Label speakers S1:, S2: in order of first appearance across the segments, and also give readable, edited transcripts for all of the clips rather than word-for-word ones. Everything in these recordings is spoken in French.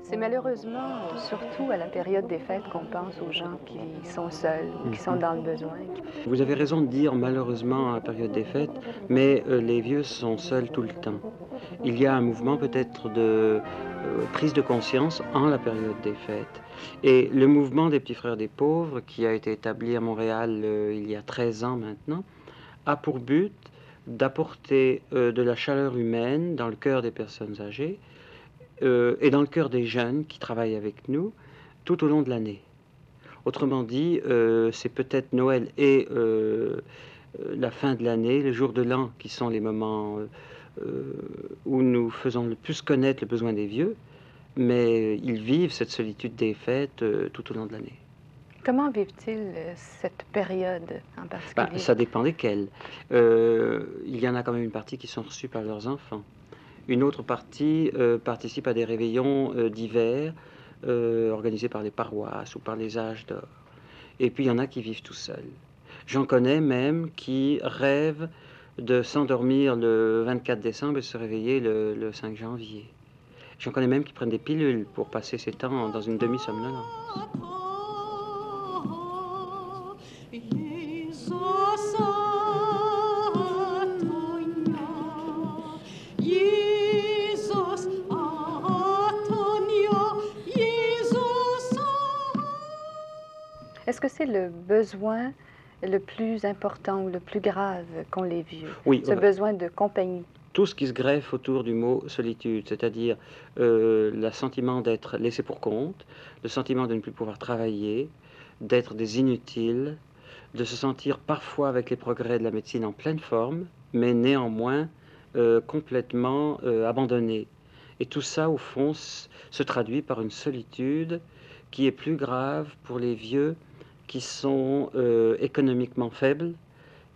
S1: C'est malheureusement surtout à la période des fêtes qu'on pense aux gens qui sont seuls ou qui sont dans le besoin.
S2: Vous avez raison de dire malheureusement à la période des fêtes, mais les vieux sont seuls tout le temps. Il y a un mouvement peut-être de prise de conscience en la période des fêtes. Et le mouvement des petits frères des pauvres, qui a été établi à Montréal il y a 13 ans maintenant, a pour but d'apporter de la chaleur humaine dans le cœur des personnes âgées et dans le cœur des jeunes qui travaillent avec nous tout au long de l'année. Autrement dit, c'est peut-être Noël et la fin de l'année, le jour de l'an, qui sont les moments où nous faisons le plus connaître le besoin des vieux, mais ils vivent cette solitude des fêtes tout au long de l'année.
S1: Comment vivent-ils cette période en particulier?
S2: Ça dépend desquels. Il y en a quand même une partie qui sont reçus par leurs enfants. Une autre partie participe à des réveillons d'hiver organisés par les paroisses ou par les âges d'or. Et puis il y en a qui vivent tout seuls. J'en connais même qui rêvent de s'endormir le 24 décembre et se réveiller le 5 janvier. J'en connais même qui prennent des pilules pour passer ces temps dans une demi-somnolence.
S1: Est-ce que c'est le besoin le plus important ou le plus grave qu'ont les vieux?
S2: Oui,
S1: Ce besoin de compagnie.
S2: Tout ce qui se greffe autour du mot solitude, c'est-à-dire le sentiment d'être laissé pour compte, le sentiment de ne plus pouvoir travailler, d'être des inutiles, de se sentir parfois avec les progrès de la médecine en pleine forme, mais néanmoins complètement abandonné. Et tout ça, au fond, se traduit par une solitude qui est plus grave pour les vieux qui sont économiquement faibles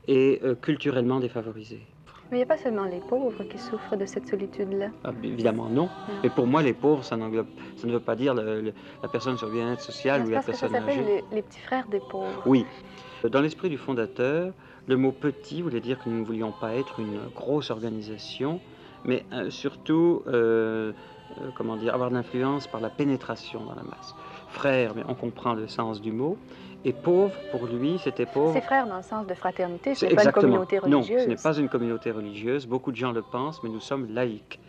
S2: et culturellement défavorisés.
S1: Mais il n'y a pas seulement les pauvres qui souffrent de cette solitude-là.
S2: Ah, évidemment non. Mais pour moi, les pauvres, ça ne veut pas dire la personne sur le bien-être social ou la
S1: Parce que ça
S2: personne âgée.
S1: s'appelle les petits frères des pauvres.
S2: Oui. Dans l'esprit du fondateur, le mot petit voulait dire que nous ne voulions pas être une grosse organisation, mais surtout, comment dire, avoir de l'influence par la pénétration dans la masse. Frère, mais on comprend le sens du mot. Et pauvre, pour lui, c'était pauvre.
S1: C'est frère dans le sens de fraternité, ce n'est pas une communauté religieuse.
S2: Non, ce n'est pas une communauté religieuse. Beaucoup de gens le pensent, mais nous sommes laïcs.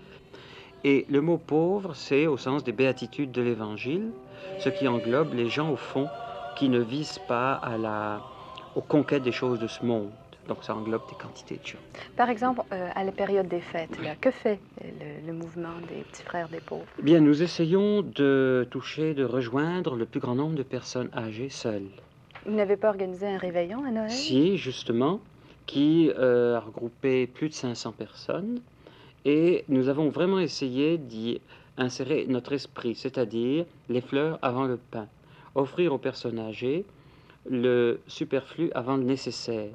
S2: Et le mot pauvre, c'est au sens des béatitudes de l'Évangile, ce qui englobe les gens, au fond, qui ne visent pas aux conquêtes des choses de ce monde. Donc ça englobe des quantités de gens.
S1: Par exemple, à la période des fêtes, là, que fait le mouvement des petits frères des pauvres?
S2: Eh bien, nous essayons de toucher, de rejoindre le plus grand nombre de personnes âgées seules.
S1: Vous n'avez pas organisé un réveillon à Noël?
S2: Si, justement, qui a regroupé plus de 500 personnes. Et nous avons vraiment essayé d'y insérer notre esprit, c'est-à-dire les fleurs avant le pain. Offrir aux personnes âgées le superflu avant le nécessaire.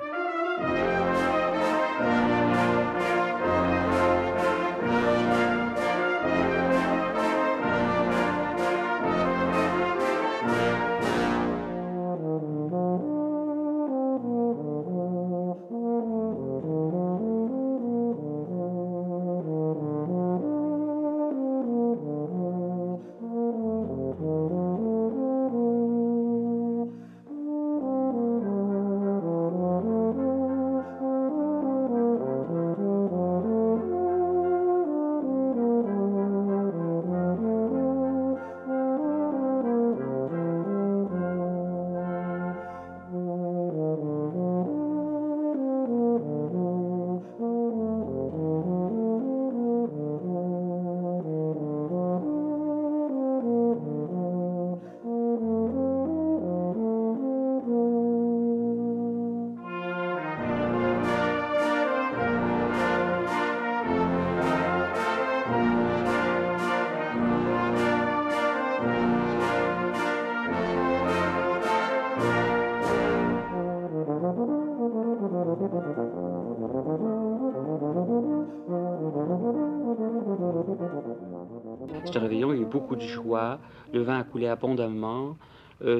S2: C'était réveillon, il y a eu beaucoup de joie, le vin a coulé abondamment,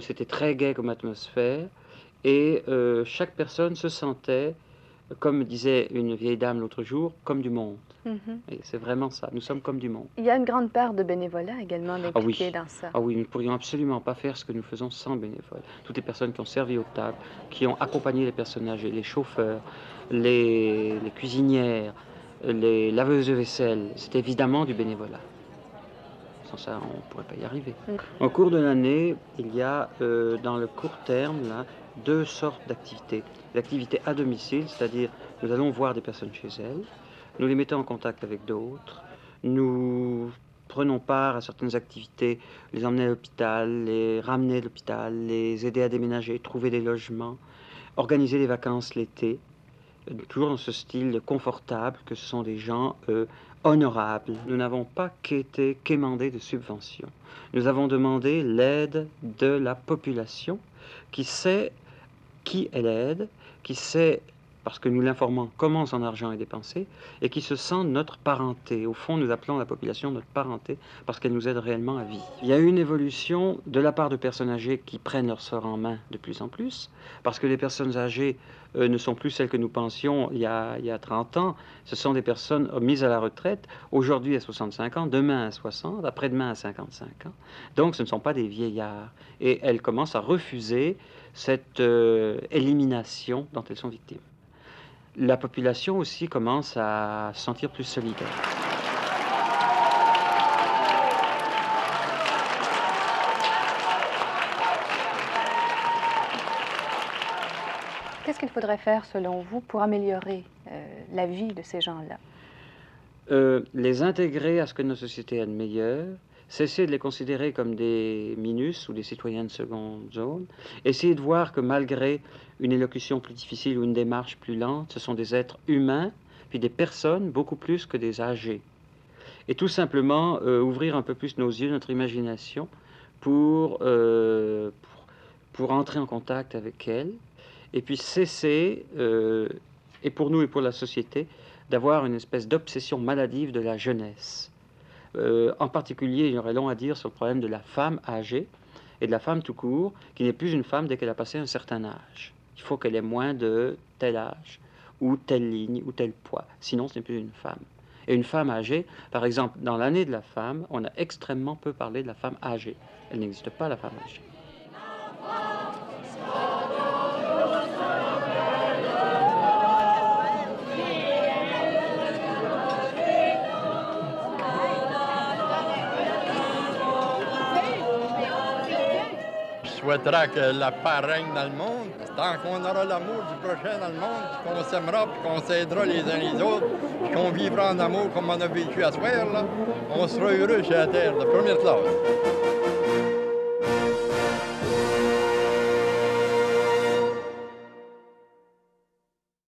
S2: c'était très gai comme atmosphère et chaque personne se sentait, comme disait une vieille dame l'autre jour, comme du monde.
S1: Mhm.
S2: Et c'est vraiment ça, nous sommes comme du monde.
S1: Il y a une grande part de bénévolat également
S2: Ah oui,
S1: impliquée dans ça.
S2: ah oui, nous ne pourrions absolument pas faire ce que nous faisons sans bénévoles. Toutes les personnes qui ont servi aux tables, qui ont accompagné les personnes âgées, les chauffeurs, les cuisinières, les laveuses de vaisselle, c'est évidemment du bénévolat. Sans ça, on ne pourrait pas y arriver. Au cours de l'année, il y a dans le court terme là, deux sortes d'activités. L'activité à domicile, c'est-à-dire nous allons voir des personnes chez elles, nous les mettons en contact avec d'autres, nous prenons part à certaines activités, les emmener à l'hôpital, les ramener de l'hôpital, les aider à déménager, trouver des logements, organiser des vacances l'été, toujours dans ce style confortable que ce sont des gens honorables. Nous n'avons pas quémandé de subventions. Nous avons demandé l'aide de la population qui sait qui elle aide, qui sait, parce que nous l'informons comment son argent est dépensé, et qui se sent notre parenté. Au fond, nous appelons la population notre parenté parce qu'elle nous aide réellement à vivre. Il y a eu une évolution de la part de personnes âgées qui prennent leur sort en main de plus en plus, parce que les personnes âgées ne sont plus celles que nous pensions il y a 30 ans. Ce sont des personnes mises à la retraite, aujourd'hui à 65 ans, demain à 60, après-demain à 55 ans. Donc ce ne sont pas des vieillards. Et elles commencent à refuser cette élimination dont elles sont victimes. La population aussi commence à se sentir plus solidaire.
S1: Qu'est-ce qu'il faudrait faire, selon vous, pour améliorer la vie de ces gens-là?
S2: Les intégrer à ce que notre société a de meilleur, cesser de les considérer comme des minus ou des citoyens de seconde zone, essayer de voir que malgré une élocution plus difficile ou une démarche plus lente, ce sont des êtres humains, puis des personnes beaucoup plus que des âgés. Et tout simplement ouvrir un peu plus nos yeux, notre imagination, pour entrer en contact avec elles, et puis cesser, et pour nous et pour la société, d'avoir une espèce d'obsession maladive de la jeunesse. En particulier, il y aurait long à dire sur le problème de la femme âgée et de la femme tout court, qui n'est plus une femme dès qu'elle a passé un certain âge. Il faut qu'elle ait moins de tel âge, ou telle ligne, ou tel poids. Sinon, ce n'est plus une femme. Et une femme âgée, par exemple, dans l'année de la femme, on a extrêmement peu parlé de la femme âgée. Elle n'existe pas, la femme âgée.
S3: Je souhaiterais que la paix règne dans le monde. Tant qu'on aura l'amour du prochain dans le monde, puis qu'on s'aimera, puis qu'on s'aidera les uns les autres, puis qu'on vivra en amour comme on a vécu à ce soir, là, on sera heureux sur la terre de première classe.